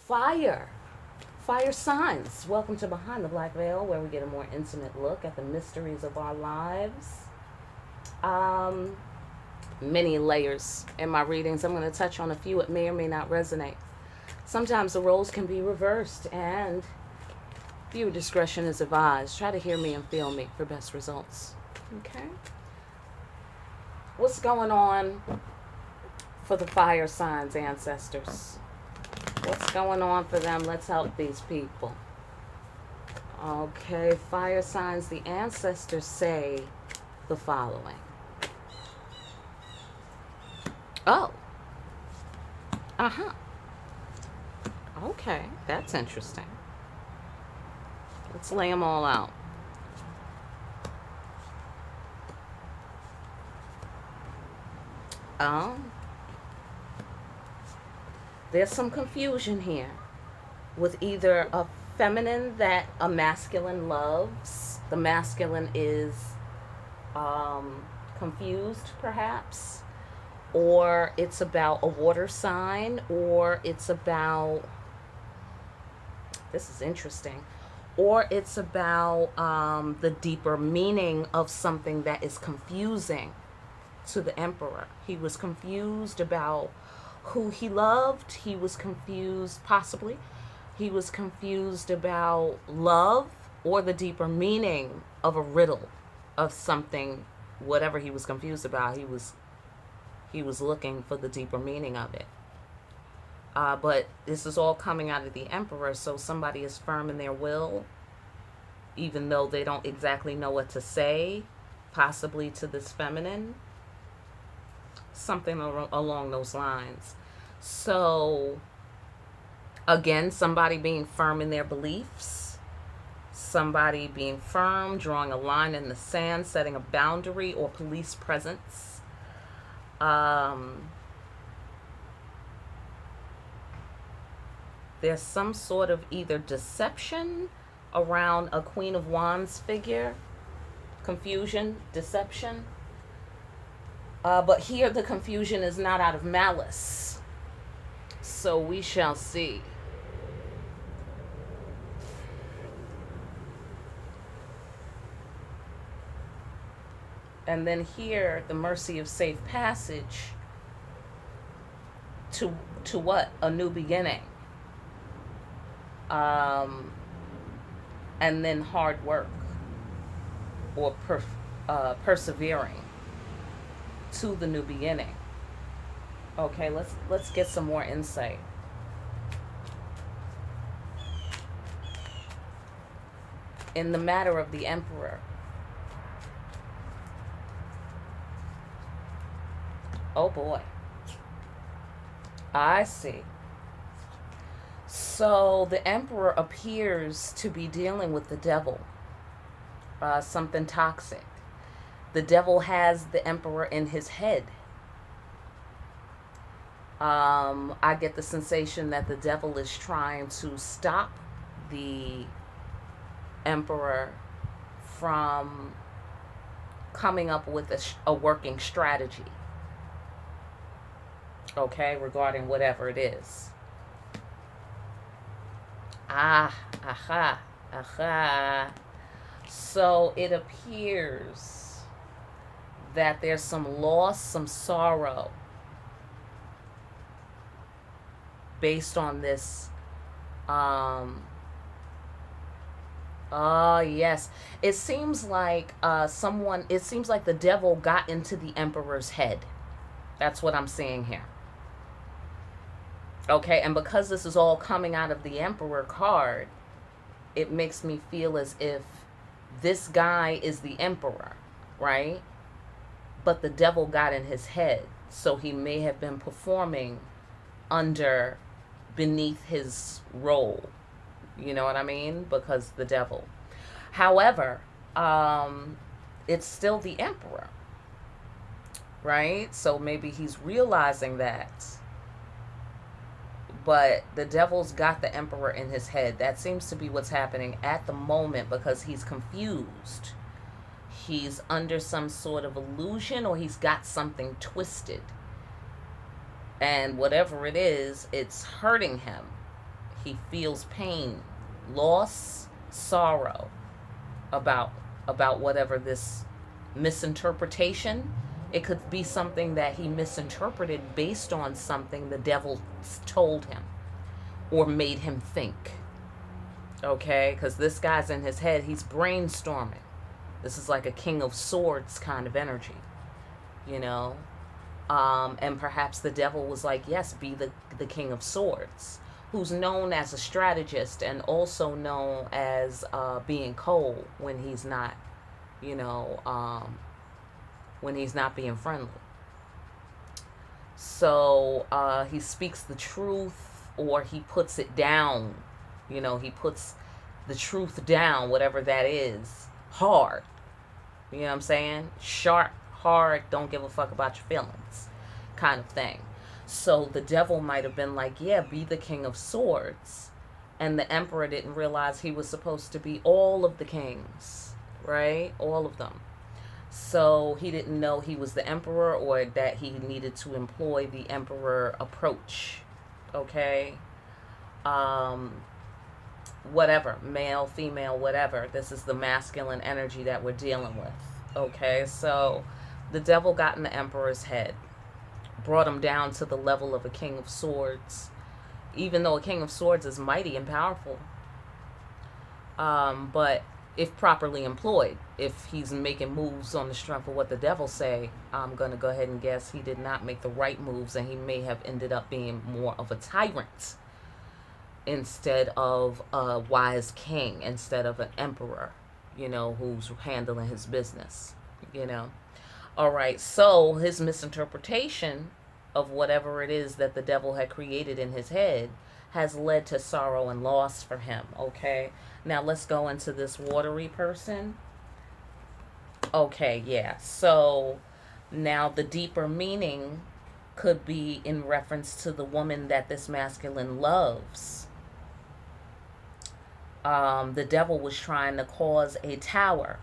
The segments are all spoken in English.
Fire signs. Welcome to Behind the Black Veil, where we get a more intimate look at the mysteries of our lives. Many layers in my readings. I'm going to touch on a few. It may or may not resonate. Sometimes the roles can be reversed, and viewer discretion is advised. Try to hear me and feel me for best results. Okay? What's going on for the fire signs, ancestors? What's going on for them? Let's help these people. Okay, fire signs, the ancestors say the following. Oh. Okay, that's interesting. Let's lay them all out. There's some confusion here with either a feminine that a masculine loves. The masculine is confused, perhaps, or it's about a water sign, or it's about, this is interesting, or it's about the deeper meaning of something that is confusing to the emperor. He was confused about who he loved. He was confused, possibly. He was confused about love or the deeper meaning of a riddle of something, whatever he was confused about. He was looking for the deeper meaning of it. But this is all coming out of the emperor, so somebody is firm in their will, even though they don't exactly know what to say, possibly to this feminine. Something along those lines. So, again, somebody being firm in their beliefs, somebody being firm, drawing a line in the sand, setting a boundary or police presence. There's some sort of either deception around a Queen of Wands figure, confusion, deception. But here the confusion is not out of malice. So we shall see. And then here, the mercy of safe passage to what? A new beginning. And then hard work or persevering to the new beginning. Okay, let's get some more insight. In the matter of the emperor. Oh boy. I see. So the emperor appears to be dealing with the devil. Something toxic. The devil has the emperor in his head. I get the sensation that the devil is trying to stop the emperor from coming up with a working strategy. Okay, regarding whatever it is. So it appears that there's some loss, some sorrow based on this. Yes. It seems like it seems like the devil got into the emperor's head. That's what I'm seeing here. Okay, and because this is all coming out of the emperor card, it makes me feel as if this guy is the emperor, right? But the devil got in his head, so he may have been performing beneath his role. You know what I mean? Because the devil. However, it's still the emperor, right? So maybe he's realizing that. But the devil's got the emperor in his head. That seems to be what's happening at the moment because he's confused. he's under some sort of illusion, or he's got something twisted. And whatever it is, it's hurting him. He feels pain, loss, sorrow about whatever this misinterpretation. It could be something that he misinterpreted based on something the devil told him or made him think. Okay? Because this guy's in his head. He's brainstorming. This is like a King of Swords kind of energy. You know? And perhaps the devil was like, yes, be the King of Swords, who's known as a strategist and also known as being cold when he's not, you know, when he's not being friendly. So he speaks the truth, or he puts it down. You know, he puts the truth down, whatever that is, hard. You know what I'm saying? Sharp, hard, don't give a fuck about your feelings kind of thing. So the devil might have been like, yeah, be the King of Swords. And the emperor didn't realize he was supposed to be all of the kings, right? All of them. So he didn't know he was the emperor, or that he needed to employ the emperor approach. Okay? Whatever. Male, female, whatever. This is the masculine energy that we're dealing with. Okay? So the devil got in the emperor's head, brought him down to the level of a King of Swords, even though a King of Swords is mighty and powerful. But if properly employed, if he's making moves on the strength of what the devil say, I'm going to go ahead and guess he did not make the right moves, and he may have ended up being more of a tyrant instead of a wise king, instead of an emperor, you know, who's handling his business, you know. All right, so his misinterpretation of whatever it is that the devil had created in his head has led to sorrow and loss for him, okay? Now let's go into this watery person. Okay, yeah. So now the deeper meaning could be in reference to the woman that this masculine loves. The devil was trying to cause a tower,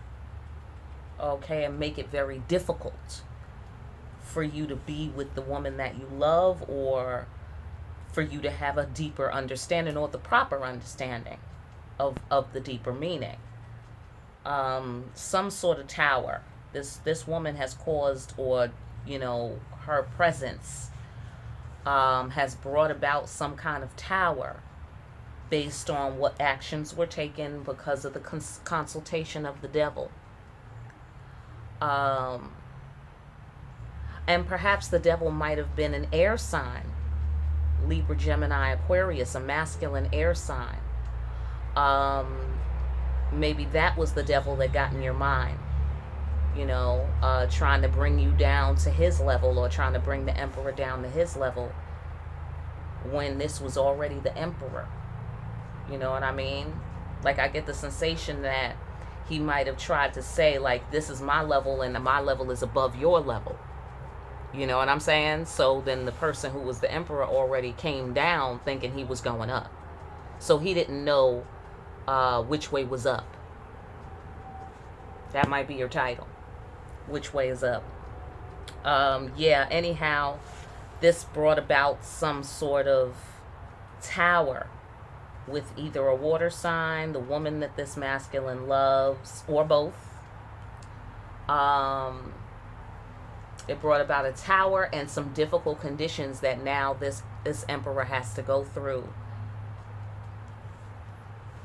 okay, and make it very difficult for you to be with the woman that you love, or for you to have a deeper understanding, or the proper understanding of the deeper meaning. Some sort of tower. This woman has caused, or, you know, her presence has brought about some kind of tower based on what actions were taken because of the consultation of the devil. And perhaps the devil might have been an air sign, Libra, Gemini, Aquarius, a masculine air sign. Maybe that was the devil that got in your mind, you know, trying to bring you down to his level, or trying to bring the emperor down to his level, when this was already the emperor. You know what I mean? Like, I get the sensation that he might have tried to say, like, this is my level and my level is above your level. You know what I'm saying? So then the person who was the emperor already came down thinking he was going up. So he didn't know which way was up. That might be your title. Which way is up? Yeah, anyhow, this brought about some sort of tower with either a water sign, the woman that this masculine loves, or both. It brought about a tower and some difficult conditions that now this emperor has to go through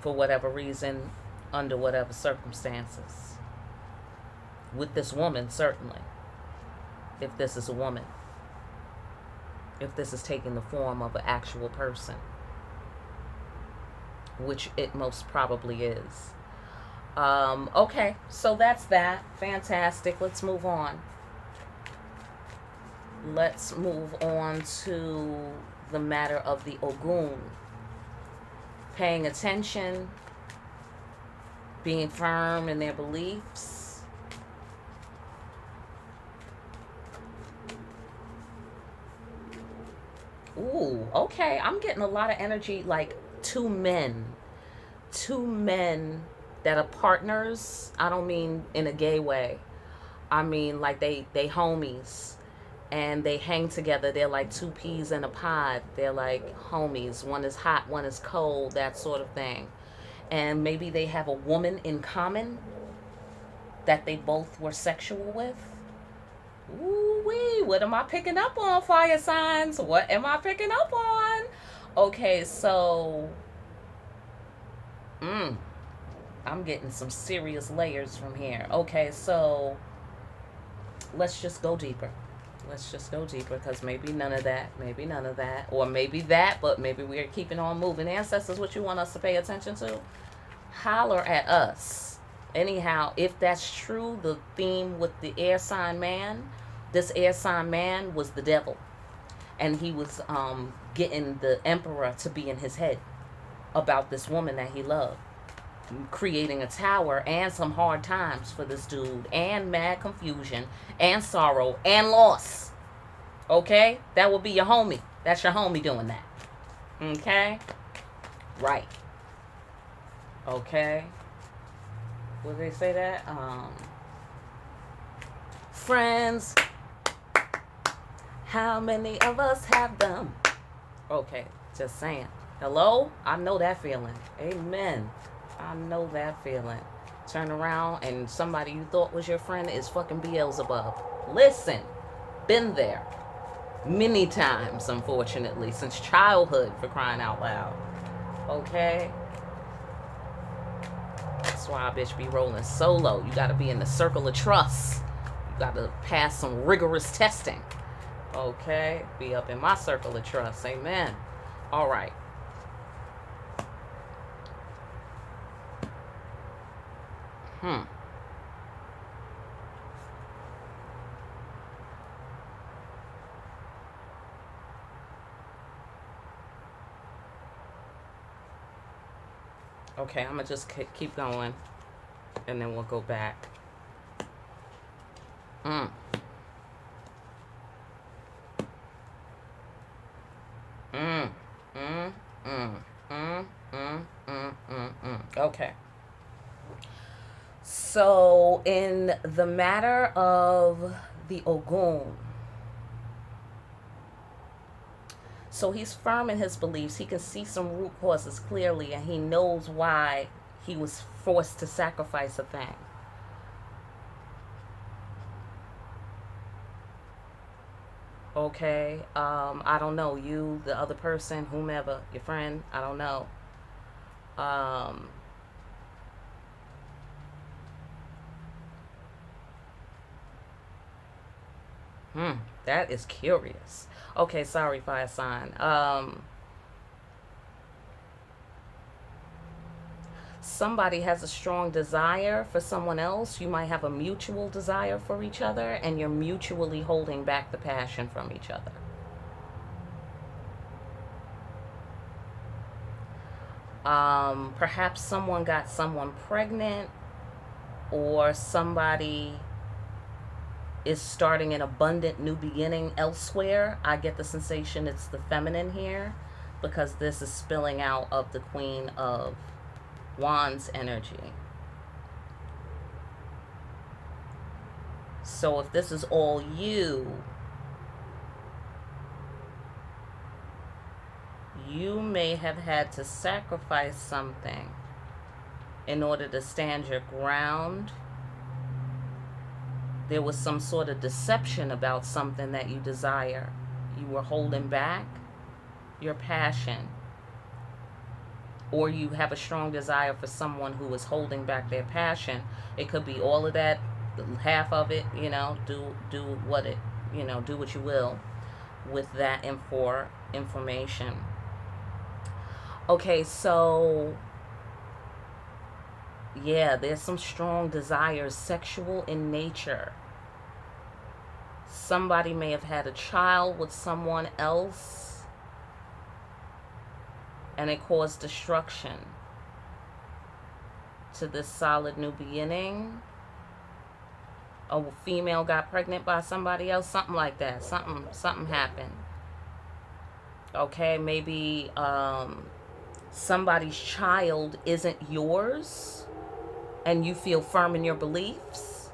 for whatever reason, under whatever circumstances. With this woman, certainly. If this is a woman. If this is taking the form of an actual person. Which it most probably is. Okay, so that's that. Fantastic. Let's move on. Let's move on to the matter of the Ogun. Paying attention, being firm in their beliefs. Ooh, okay. I'm getting a lot of energy, like two men that are partners. I don't mean in a gay way. I mean like they homies and they hang together. They're like two peas in a pod. They're like homies. One is hot, one is cold, that sort of thing. And maybe they have a woman in common that they both were sexual with. Ooh wee, what am I picking up on, fire signs? What am I picking up on? Okay, so I'm getting some serious layers from here. Okay, so let's just go deeper. Let's just go deeper because maybe none of that, maybe none of that, or maybe that, but maybe we're keeping on moving. Ancestors, what you want us to pay attention to? Holler at us. Anyhow, if that's true, the theme with the air sign man, this air sign man was the devil. And he was getting the emperor to be in his head about this woman that he loved, creating a tower and some hard times for this dude, and mad confusion and sorrow and loss. Okay? That would be your homie. That's your homie doing that. Okay? Right. Okay? Would they say that? Friends, how many of us have them? Okay, just saying. Hello? I know that feeling. Amen. I know that feeling. Turn around and somebody you thought was your friend is fucking Beelzebub. Listen, been there many times, unfortunately, since childhood, for crying out loud. Okay? That's why I bitch be rolling solo. You gotta be in the circle of trust. You gotta pass some rigorous testing. Okay? Be up in my circle of trust. Amen. All right. Okay, I'm gonna just keep going and then we'll go back. Okay. So, in the matter of the Ogun, so he's firm in his beliefs. He can see some root causes clearly, and he knows why he was forced to sacrifice a thing. Okay, I don't know, you, the other person, whomever, your friend, I don't know. That is curious. Okay, sorry, fire sign. Somebody has a strong desire for someone else. You might have a mutual desire for each other, and you're mutually holding back the passion from each other. Perhaps someone got someone pregnant, or somebody is starting an abundant new beginning elsewhere. I get the sensation it's the feminine here, because this is spilling out of the Queen of Wands energy. So if this is all you, you may have had to sacrifice something in order to stand your ground. There was some sort of deception about something that you desire. You were holding back your passion, or you have a strong desire for someone who is holding back their passion. It could be all of that, half of it, do what it, do what you will with that information. Okay, so yeah, there's some strong desires, sexual in nature. Somebody may have had a child with someone else, and it caused destruction to this solid new beginning. A female got pregnant by somebody else, something like that. Something happened. Okay, maybe somebody's child isn't yours, and you feel firm in your beliefs,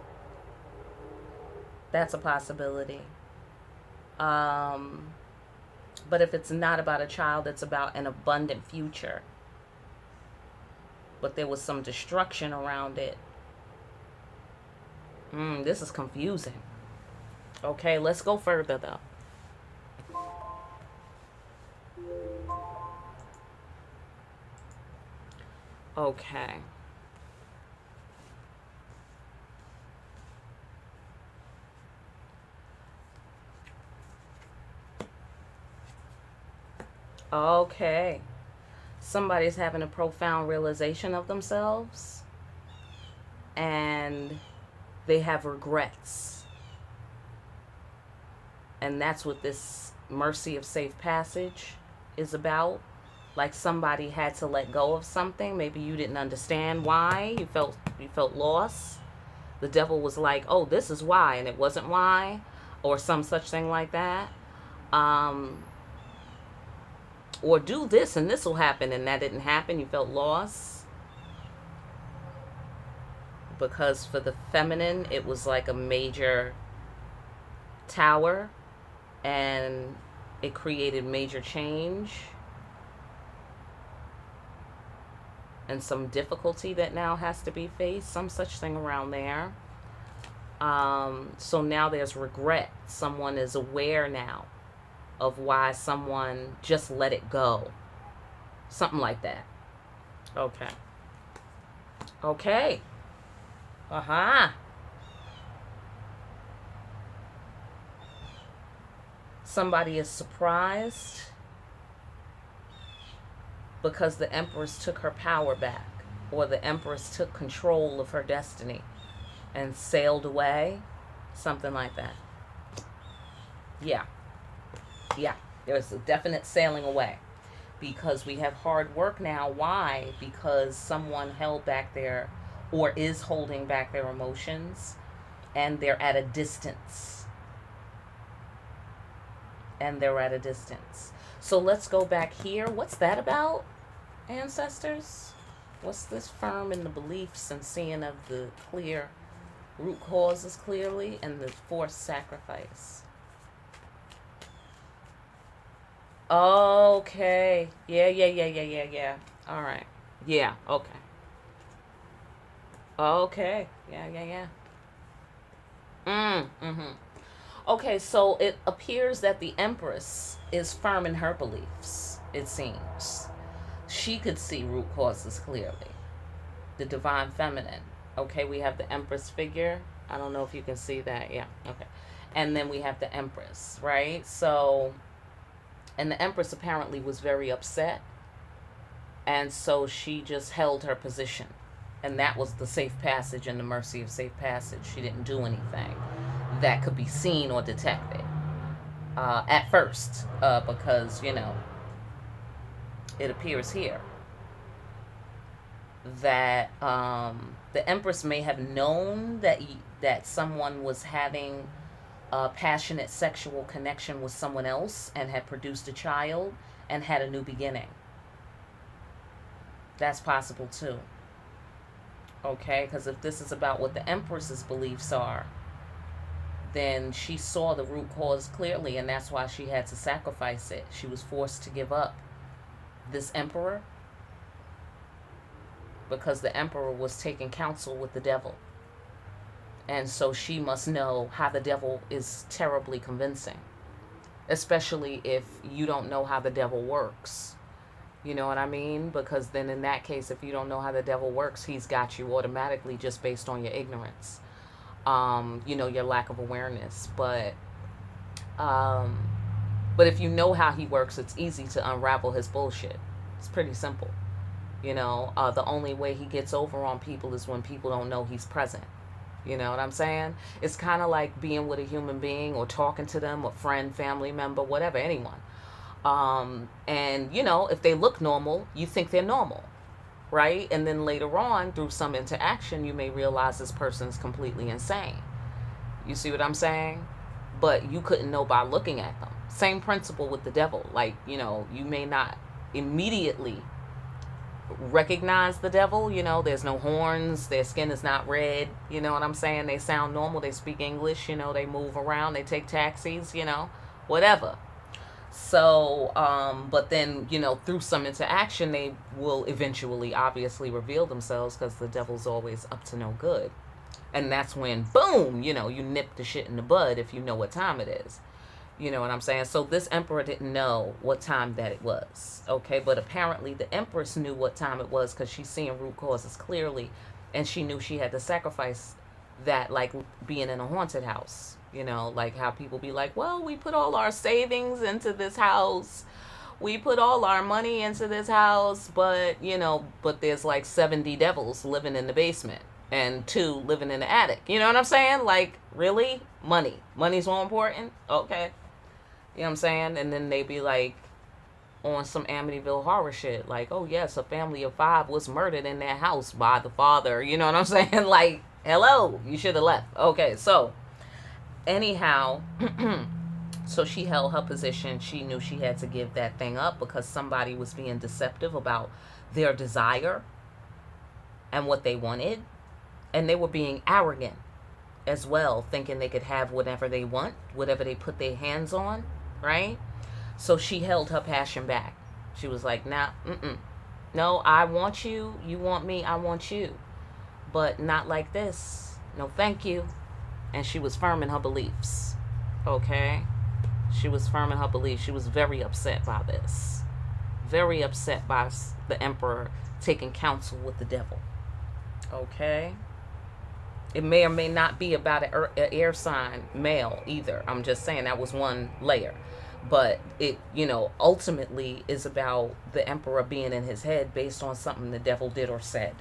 that's a possibility. Um, but if it's not about a child, it's about an abundant future. But there was some destruction around it. This is confusing. Okay, let's go further though. Okay. Okay. Somebody's having a profound realization of themselves and they have regrets. And that's what this mercy of safe passage is about. Like somebody had to let go of something. Maybe you didn't understand why. You felt lost. The devil was like, "Oh, this is why," and it wasn't why, or some such thing like that. Or do this and this will happen, and that didn't happen. You felt lost. Because for the feminine, it was like a major tower, and it created major change and some difficulty that now has to be faced, some such thing around there. So now there's regret. Someone is aware now of why someone just let it go. Something like that. Okay. Okay. Somebody is surprised because the Empress took her power back, or the Empress took control of her destiny and sailed away. Something like that. Yeah. There's a definite sailing away. Because we have hard work now. Why? Because someone held back their, or is holding back their emotions, and they're at a distance. So let's go back here. What's that about, ancestors? What's this firm in the beliefs and seeing of the clear root causes clearly and the forced sacrifice? Okay. Yeah. All right. Yeah. Okay. Okay. Yeah. Okay, so it appears that the Empress is firm in her beliefs, it seems. She could see root causes clearly. The divine feminine. Okay, we have the Empress figure. I don't know if you can see that. Yeah, okay. And then we have the Empress, right? So, and the Empress apparently was very upset. And so she just held her position. And that was the safe passage and the mercy of safe passage. She didn't do anything that could be seen or detected at first, because, you know, it appears here that the Empress may have known that someone was having a passionate sexual connection with someone else and had produced a child and had a new beginning. That's possible too. Okay, because if this is about what the Empress's beliefs are, then she saw the root cause clearly, and that's why she had to sacrifice it. She was forced to give up this emperor because the emperor was taking counsel with the devil. And so she must know how the devil is terribly convincing, especially if you don't know how the devil works. You know what I mean? Because then in that case, if you don't know how the devil works, he's got you automatically just based on your ignorance. You know, your lack of awareness. But if you know how he works, it's easy to unravel his bullshit. It's pretty simple. You know, the only way he gets over on people is when people don't know he's present. You know what I'm saying? It's kind of like being with a human being or talking to them, a friend, family member, whatever, anyone. And, you know, if they look normal, you think they're normal. Right? And then later on, through some interaction, you may realize this person's completely insane. You see what I'm saying? But you couldn't know by looking at them. Same principle with the devil. Like, you know, you may not immediately recognize the devil. You know, there's no horns, their skin is not red, you know what I'm saying? They sound normal, they speak English, you know, they move around, they take taxis, you know, whatever. So, but then, you know, through some interaction, they will eventually obviously reveal themselves, because the devil's always up to no good. And that's when, boom, you know, you nip the shit in the bud if you know what time it is. You know what I'm saying? So this emperor didn't know what time that it was. Okay, but apparently the empress knew what time it was, because she's seeing root causes clearly. And she knew she had to sacrifice that, like being in a haunted house. You know, like how people be like, well, we put all our savings into this house. We put all our money into this house. But, you know, but there's like 70 devils living in the basement and 2 living in the attic. You know what I'm saying? Like, really? Money. Money's more important? Okay. You know what I'm saying? And then they be like on some Amityville horror shit. Like, oh yes, a family of 5 was murdered in their house by the father. You know what I'm saying? Like, hello, you should have left. Okay, so anyhow, so she held her position. She knew she had to give that thing up, because somebody was being deceptive about their desire and what they wanted. And they were being arrogant as well, thinking they could have whatever they want, whatever they put their hands on, right? So she held her passion back. She was like, nah, no, I want you, you want me, I want you, but not like this. No, thank you. And she was firm in her beliefs. Okay? She was firm in her beliefs. She was very upset by this. Very upset by the emperor taking counsel with the devil. Okay? It may or may not be about an air sign male either. I'm just saying that was one layer. But it, you know, ultimately is about the emperor being in his head based on something the devil did or said.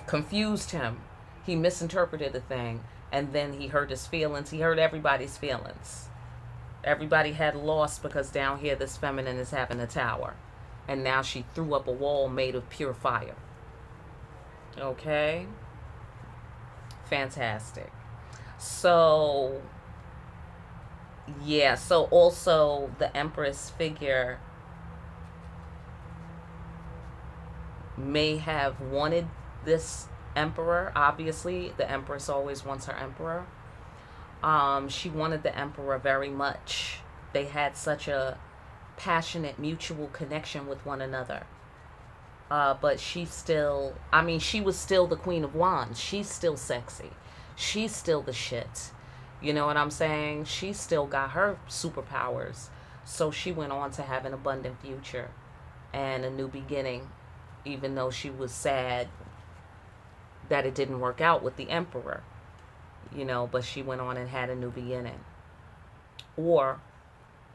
Confused him. He misinterpreted the thing. And then he hurt his feelings. He hurt everybody's feelings. Everybody had lost, because down here this feminine is having a tower. And now she threw up a wall made of pure fire. Okay? Fantastic. So, yeah, so also the Empress figure may have wanted this emperor. Obviously, the Empress always wants her emperor. She wanted the emperor very much. They had such a passionate mutual connection with one another. But she still, I mean, she was still the Queen of Wands. She's still sexy. She's still the shit. You know what I'm saying? She still got her superpowers. So she went on to have an abundant future and a new beginning, even though she was sad that it didn't work out with the emperor. You know, but she went on and had a new beginning. Or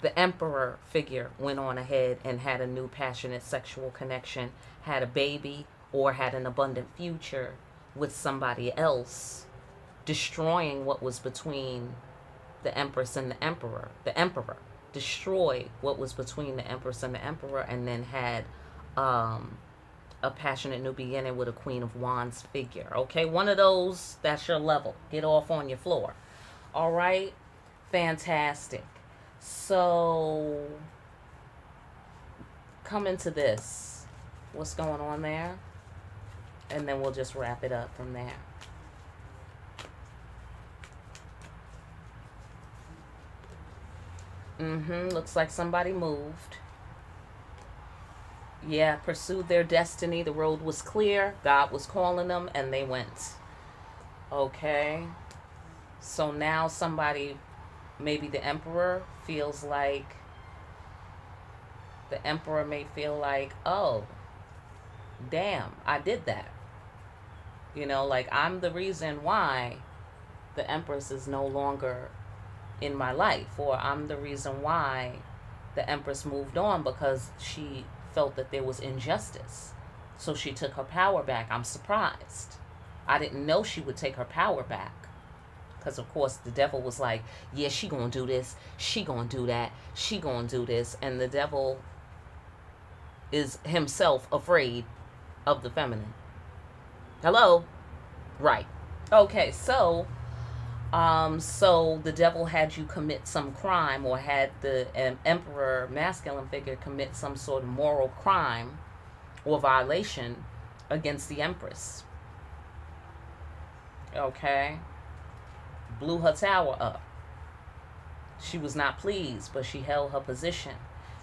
the emperor figure went on ahead and had a new passionate sexual connection, had a baby, or had an abundant future with somebody else, destroying what was between the empress and the emperor. The emperor destroyed what was between the empress and the emperor, and then had a passionate new beginning with a Queen of Wands figure. Okay, one of those, that's your level. Get off on your floor. All right, fantastic. So, come into this. What's going on there? And then we'll just wrap it up from there. Looks like somebody moved. Yeah, pursued their destiny. The road was clear. God was calling them, and they went. Okay. So now somebody, maybe the emperor, feels like, the emperor may feel like, oh, damn, I did that. You know, like, I'm the reason why the empress is no longer in my life, or I'm the reason why the empress moved on, because she felt that there was injustice. So she took her power back. I'm surprised. I didn't know she would take her power back. Because, of course, the devil was like, yeah, she gonna do this. She gonna do that. She gonna do this. And the devil is himself afraid of the feminine. Hello? Right. Okay, so the devil had you commit some crime, or had the emperor masculine figure commit some sort of moral crime, or violation against the Empress. Okay? Blew her tower up. She was not pleased, but she held her position.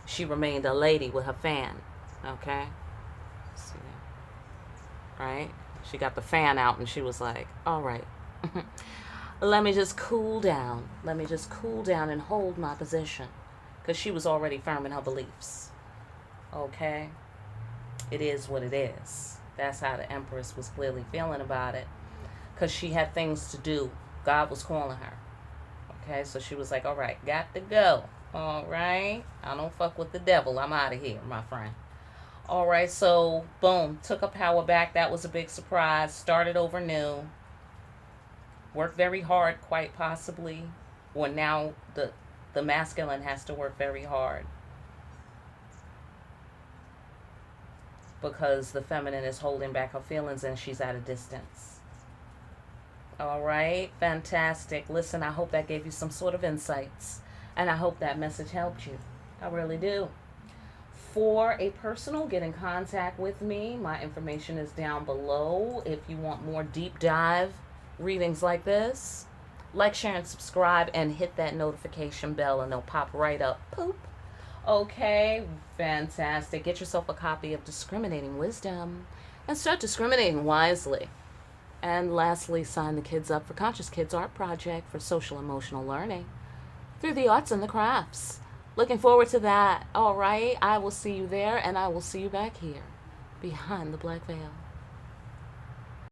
She remained a lady with her fan. Okay? See that? Right? She got the fan out and she was like, all right. Let me just cool down. Let me just cool down and hold my position. Because she was already firm in her beliefs. Okay? It is what it is. That's how the Empress was clearly feeling about it. Because she had things to do. God was calling her. Okay? So she was like, all right, got to go. All right? I don't fuck with the devil. I'm out of here, my friend. All right, so boom, took her power back. That was a big surprise. Started over new. Worked very hard, quite possibly. Or now the masculine has to work very hard. Because the feminine is holding back her feelings and she's at a distance. All right, fantastic. Listen, I hope that gave you some sort of insights. And I hope that message helped you. I really do. For a personal, get in contact with me. My information is down below. If you want more deep dive readings like this, like, share, and subscribe, and hit that notification bell, and they'll pop right up. Poop. Okay, fantastic. Get yourself a copy of Discriminating Wisdom and start discriminating wisely. And lastly, sign the kids up for Conscious Kids Art Project for social emotional learning through the arts and the crafts. Looking forward to that. All right, I will see you there, and I will see you back here behind the black veil.